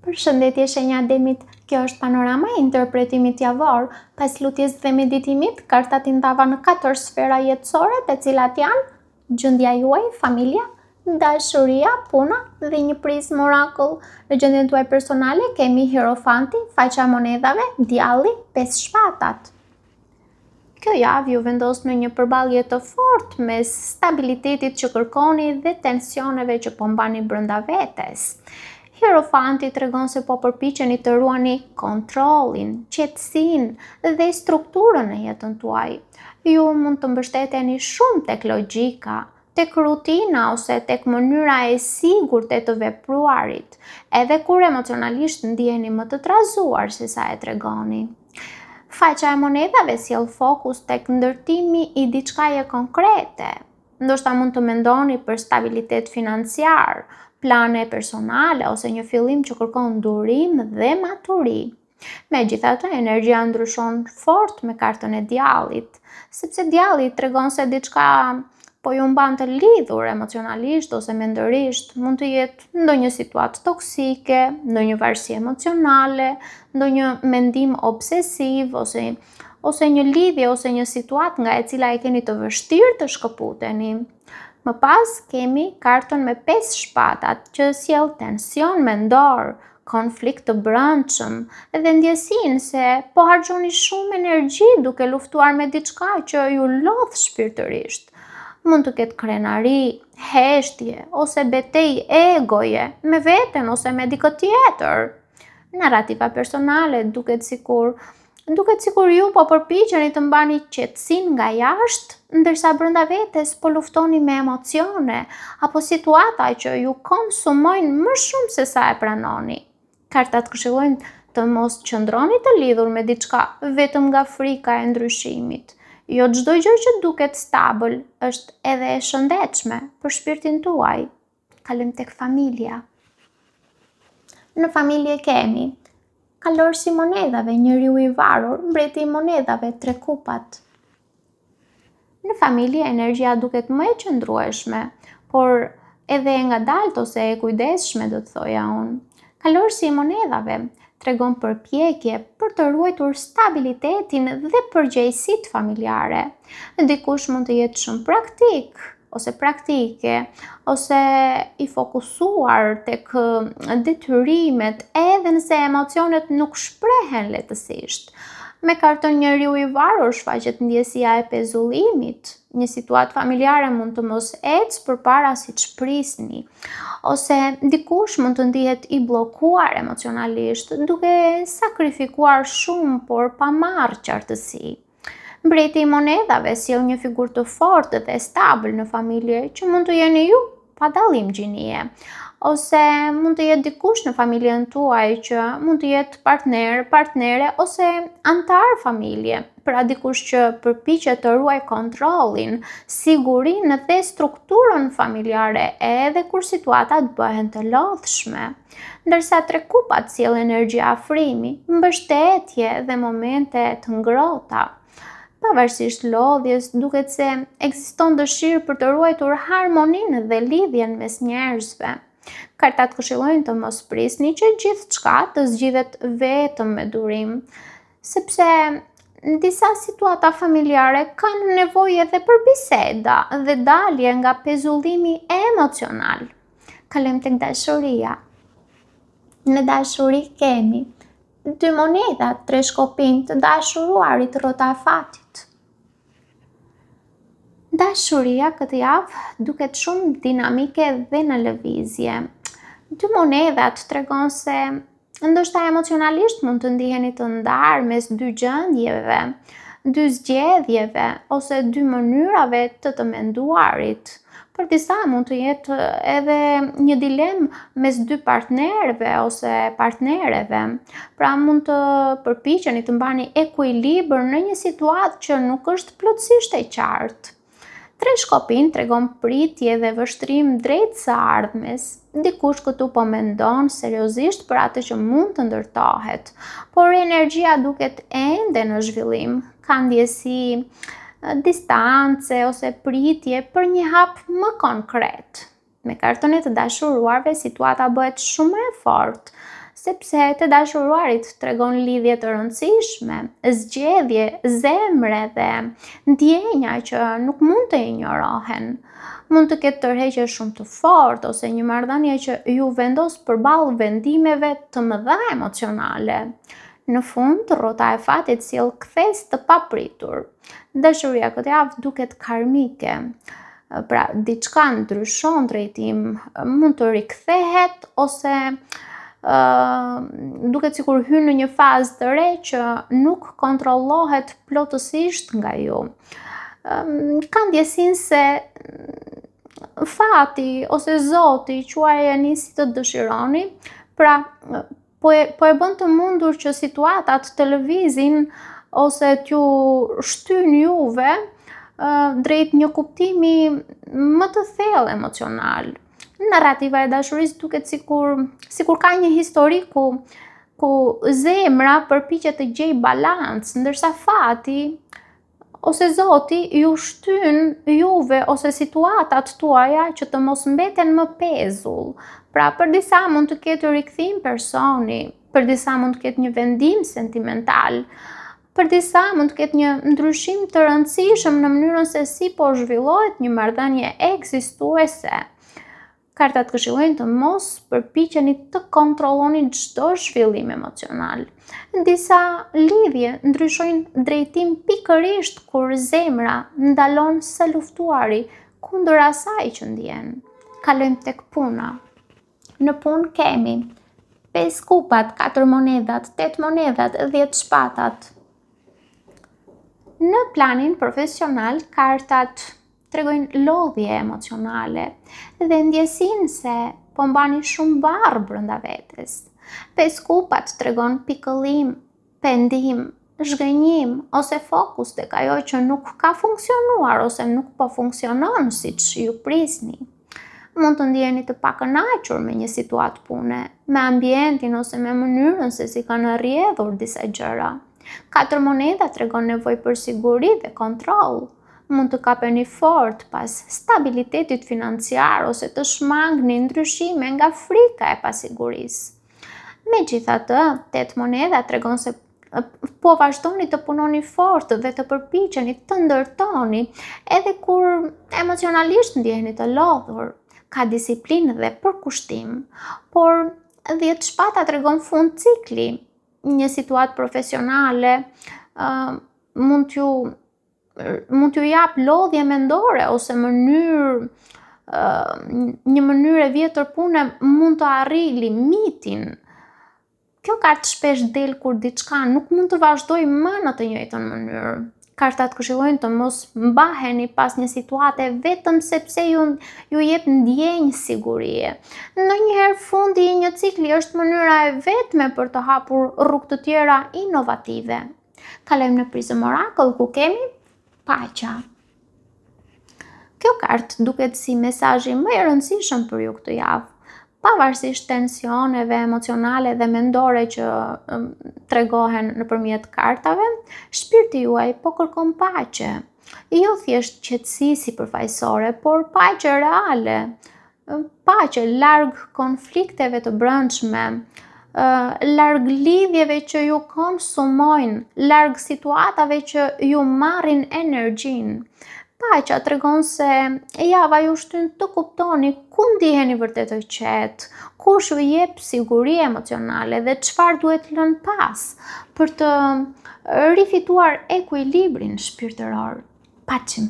Përshëndetje shenja demit, kjo është panorama e interpretimit javor. Pas lutjes dhe meditimit, kartat i ndava në 4 sfera jetësore, të cilat janë gjendja juaj, familja, dashuria, puna dhe një prizmë orakull. Në gjendjen tuaj personale kemi hierofanti, faqja e monedhave, djalli, 5 shpatat. Kjo javë ju vendos në një përballje të fortë mes stabilitetit që kërkoni dhe tensioneve që po mbani brenda vetes. Hierofanti tregon se po përpiqeni të ruani kontrollin, qetësinë dhe strukturën në jetën tuaj. Ju mund të mbështeteni shumë tek logjika, tek rutina ose tek mënyra e sigurtë të vepruarit, edhe kur emocionalisht ndiheni më të trazuar se sa e tregoni. Faqja e monedhave sjell fokus tek ndërtimi i diçkaje konkrete. Ndoshta mund të mendoni për stabilitet financiar, plane personale ose një fillim që kërkon durim dhe maturi. Megjithatë, energjia ndryshon fort me kartën e djallit, sepse djalli tregon se diçka po ju mban të lidhur emocionalisht ose mendërisht. Mund të jetë ndonjë situatë toksike, ndonjë varësi emocionale, ndonjë mendim obsesiv ose një lidhje ose një situatë nga e cila e keni të vështirë të shkëputeni. Më pas kemi kartën me 5 shpatat që sjell tension mendor, konflikt të brendshëm dhe ndjesinë se po harxhoni shumë energji duke luftuar me diçka që ju lodh shpirtërisht. Mund të ketë krenari, heshtje ose betejë egoje me veten ose me dikë tjetër. Narrativa personale duket sikur ju po përpiqeni të mbani qetësinë nga jashtë, ndërsa brenda vetes po luftoni me emocione apo situata që ju konsumojnë më shumë se sa e pranoni. Kartat këshillojnë të mos qëndroni të lidhur me diçka vetëm nga frika e ndryshimit. Jo çdo gjë që duket stabil është edhe e shëndetshme për shpirtin tuaj. Kalojmë tek familja. Në familje kemi kalorësi i monedhave, njeriu i varur, mbreti i monedhave, 3 kupat. Në familje energjia duket më e qëndrueshme, por edhe e ngadaltë ose e kujdesshme do të thoja unë. Kalorësi i monedhave tregon përpjekje për të ruajtur stabilitetin dhe përgjegjësitë familjare. Dikush mund të jetë shumë praktik ose praktike, ose i fokusuar tek detyrimet edhe nëse emocionet nuk shprehen lehtësisht. Me kartën njeriu i varur shfaqet ndjesia e pezullimit. Një situatë familjare mund të mos ecë përpara siç prisni, ose dikush mund të ndihet i bllokuar emocionalisht, duke sakrifikuar shumë por pa marrë qartësi. Mbreti i monedhave sjell një figurë të fortë dhe stabil në familje që mund të jeni ju pa dallim gjinie, ose mund të jetë dikush në familjen tuaj që mund të jetë partner, partnere ose antar familje. Pra dikush që përpiqet të ruaj kontrollin, sigurinë dhe strukturën familjare edhe kur situatat bëhen të lodhshme. Ndërsa 3 kupat sjell energji afrimi, mbështetje dhe momente të ngrohta. Pavarësisht lodhjes, duket se ekziston dëshirë për të ruajtur harmoninë dhe lidhjen mes njerëzve. Kartat këshillojnë të mos prisni që gjithçka të zgjidhet vetëm me durim, sepse në disa situata familjare kanë nevojë edhe për biseda dhe dalje nga pezullimi emocional. Kalojmë tek dashuria. Në dashuri kemi 2 monedha, 3 shkopin të dashuruarit, rrota e fatit. Dashuria këtë javë duket shumë dinamike dhe në lëvizje. 2 monedhat tregon se ndoshta emocionalisht mund të ndiheni të ndarë mes 2 gjendjeve, 2 zgjedhjeve ose 2 mënyrave të menduarit. Për disa mund të jetë edhe një dilemë mes 2 partnerëve ose partnereve. Pra mund të përpiqeni të mbani ekuilibër në një situatë që nuk është plotësisht e qartë. 3 shkopin tregon pritje dhe vështrim drejt së ardhmes. Dikush këtu po mendon seriozisht për atë që mund të ndërtohet, por energjia duket ende në zhvillim. Ka ndjesi distance ose pritje për një hap më konkret. Me kartën e të dashuruarve situata bëhet shumë e fortë, sepse të dashuruarit tregon lidhje të rëndësishme, zgjedhje, zemre dhe ndjenja që nuk mund të injorohen. Mund të ketë tërheqje shumë të fortë ose një marrëdhënie që ju vendos përballë vendimeve të mëdha emocionale. Në fund, rrota e fatit sjell kthes të papritur. Dashuria këtë javë duket karmike. Pra, diçka ndryshon drejtim, mund të rikthehet ose duket sikur hyn në një fazë të re që nuk kontrollohet plotësisht nga ju. Ka ndjesinë se fati ose Zoti quajeni si të dëshironi, pra po e bën të mundur që situatat të lëvizin ose t'ju shtyn juve drejt një kuptimi më të thellë emocional. Narrativa e dashurisë duket sikur ka një histori ku zemra përpiqet të gjejë balans, ndërsa fati ose Zoti ju shtyn juve ose situatat tuaja që të mos mbeten më pezull. Pra, për disa mund të ketë rikthim personi, për disa mund të ketë një vendim sentimental, për disa mund të ketë një ndryshim të rëndësishëm në mënyrën se si po zhvillohet një marrëdhënie ekzistuese. Kartat këshillojnë të mos përpiqeni të kontrolloni çdo zhvillim emocional. Disa lidhje ndryshojnë drejtim pikërisht kur zemra ndalon së luftuari kundër asaj që ndjen. Kalojmë tek puna. Në punë kemi 5 kupat, 4 monedat, 8 monedat, 10 shpatat. Në planin profesional, kartat tregojnë lodhje emocionale dhe ndjesinë se po mbani shumë barë brenda vetes. 5 kupat tregon pikëllim, pendim, zhgënjim ose fokus tek ajo që nuk ka funksionuar ose nuk po funksionon siç ju prisni. Mund të ndjeni të pakënaqur me një situatë pune, me ambientin ose me mënyrën se si kanë rrjedhur disa gjëra. 4 moneda tregon nevojë për siguri dhe kontroll. Mund të kapeni fort pas stabilitetit financiar ose të shmangni ndryshime nga frika e pasigurisë. Megjithatë, 8 moneda tregon se po vazhdoni të punoni fort dhe të përpiqeni të ndërtoni edhe kur emocionalisht ndjeheni të lodhur. Ka disiplinë dhe përkushtim, por 10 shpata tregon fund cikli. Një situatë profesionale mund t'ju jap lodhje mendore ose një mënyrë e vjetër pune mund të arrijë limitin. Kjo kartë shpesh del kur diçka nuk mund të vazhdojë më në të njëjtën mënyrë. Kartat këshillojnë të mos mbaheni pas një situate vetëm sepse ju jep ndjenjë sigurie. Ndonjëherë fundi i një cikli është mënyra e vetme për të hapur rrugë të tjera inovative. Kalojmë në Prism Oracle ku kemi paqja. Kjo kartë duket si mesazhi më i rëndësishëm për ju këtë javë. Pavarësisht tensioneve emocionale dhe mendore që tregohen nëpërmjet kartave, shpirti juaj po kërkon paqe. Jo thjesht qetësi sipërfaqësore, por paqe reale. Paqe larg konflikteve të brendshme, larg lidhjeve që ju konsumojnë, larg situatave që ju marrin energjinë. Paqja tregon se java ju shtyn të kuptoni ku ndiheni vërtet të qetë, kush ju jep siguri emocionale dhe çfarë duhet lënë pas për të rifituar ekuilibrin shpirtëror. Paqim.